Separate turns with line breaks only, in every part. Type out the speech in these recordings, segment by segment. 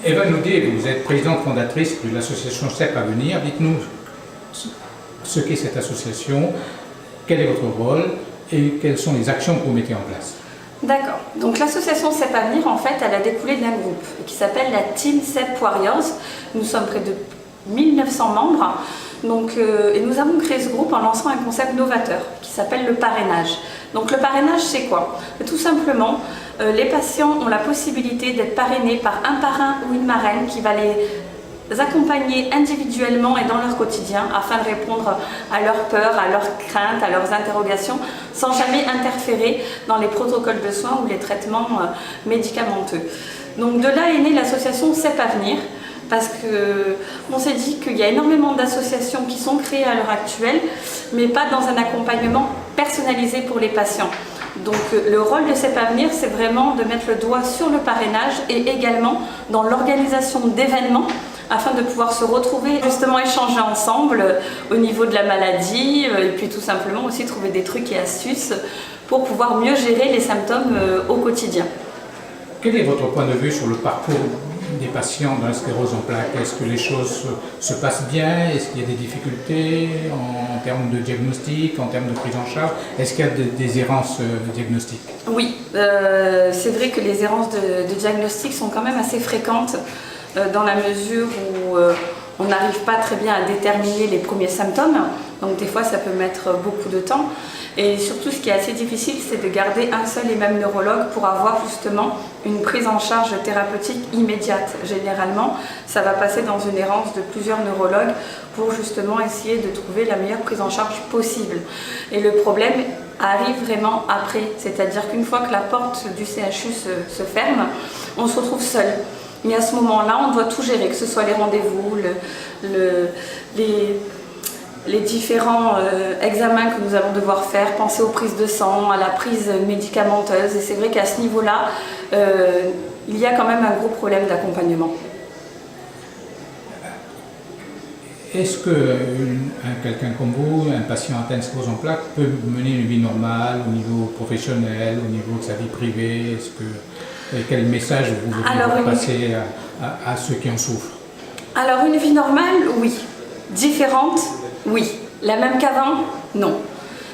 Eva Noudier, vous êtes présidente fondatrice de l'association CEP Avenir. Dites-nous ce qu'est cette association, quel est votre rôle et quelles sont les actions que vous mettez en place.
D'accord. Donc l'association CEP Avenir, en fait, elle a découlé d'un groupe qui s'appelle la Team CEP Warriors. Nous sommes près de 1900 membres. Et nous avons créé ce groupe en lançant un concept novateur qui s'appelle le parrainage. Donc le parrainage, c'est quoi? Tout simplement, les patients ont la possibilité d'être parrainés par un parrain ou une marraine qui va les accompagner individuellement et dans leur quotidien afin de répondre à leurs peurs, à leurs craintes, à leurs interrogations sans jamais interférer dans les protocoles de soins ou les traitements médicamenteux. Donc de là est née l'association CEP Avenir, parce qu'on s'est dit qu'il y a énormément d'associations qui sont créées à l'heure actuelle, mais pas dans un accompagnement personnalisé pour les patients. Donc le rôle de CEP Avenir, c'est vraiment de mettre le doigt sur le parrainage et également dans l'organisation d'événements afin de pouvoir se retrouver, justement échanger ensemble au niveau de la maladie et puis tout simplement aussi trouver des trucs et astuces pour pouvoir mieux gérer les symptômes au quotidien.
Quel est votre point de vue sur le parcours des patients dans la sclérose en plaques? Est-ce que les choses se passent bien? Est-ce qu'il y a des difficultés en termes de diagnostic, en termes de prise en charge? Est-ce qu'il y a des errances diagnostiques?
Oui, c'est vrai que les errances de diagnostic sont quand même assez fréquentes dans la mesure où on n'arrive pas très bien à déterminer les premiers symptômes. Donc des fois ça peut mettre beaucoup de temps. Et surtout ce qui est assez difficile, c'est de garder un seul et même neurologue pour avoir justement une prise en charge thérapeutique immédiate. Généralement, ça va passer dans une errance de plusieurs neurologues pour justement essayer de trouver la meilleure prise en charge possible. Et le problème arrive vraiment après, c'est-à-dire qu'une fois que la porte du CHU se ferme, on se retrouve seul. Et à ce moment-là, on doit tout gérer, que ce soit les rendez-vous, les différents examens que nous allons devoir faire, penser aux prises de sang, à la prise médicamenteuse. Et c'est vrai qu'à ce niveau-là, il y a quand même un gros problème d'accompagnement.
Est-ce que quelqu'un comme vous, un patient atteint de sclérose en plaques, peut mener une vie normale au niveau professionnel, au niveau de sa vie privée? Quel message vous voulez passer à ceux qui en souffrent?
Alors une vie normale, oui. Différente, oui. La même qu'avant, non.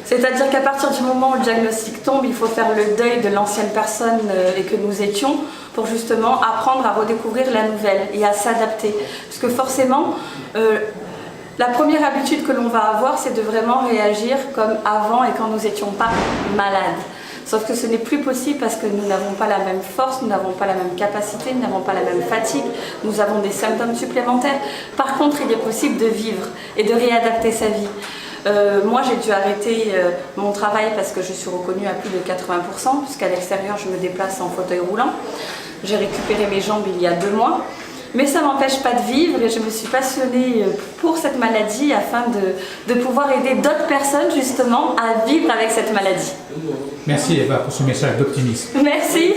C'est-à-dire qu'à partir du moment où le diagnostic tombe, il faut faire le deuil de l'ancienne personne et que nous étions pour justement apprendre à redécouvrir la nouvelle et à s'adapter. Parce que forcément, la première habitude que l'on va avoir, c'est de vraiment réagir comme avant et quand nous n'étions pas malades. Sauf que ce n'est plus possible parce que nous n'avons pas la même force, nous n'avons pas la même capacité, nous n'avons pas la même fatigue, nous avons des symptômes supplémentaires. Par contre, il est possible de vivre et de réadapter sa vie. Moi, j'ai dû arrêter mon travail parce que je suis reconnue à plus de 80%, puisqu'à l'extérieur, je me déplace en fauteuil roulant. J'ai récupéré mes jambes il y a 2 mois. Mais ça ne m'empêche pas de vivre et je me suis passionnée pour cette maladie afin de pouvoir aider d'autres personnes justement à vivre avec cette maladie.
Merci Eva pour ce message d'optimisme.
Merci.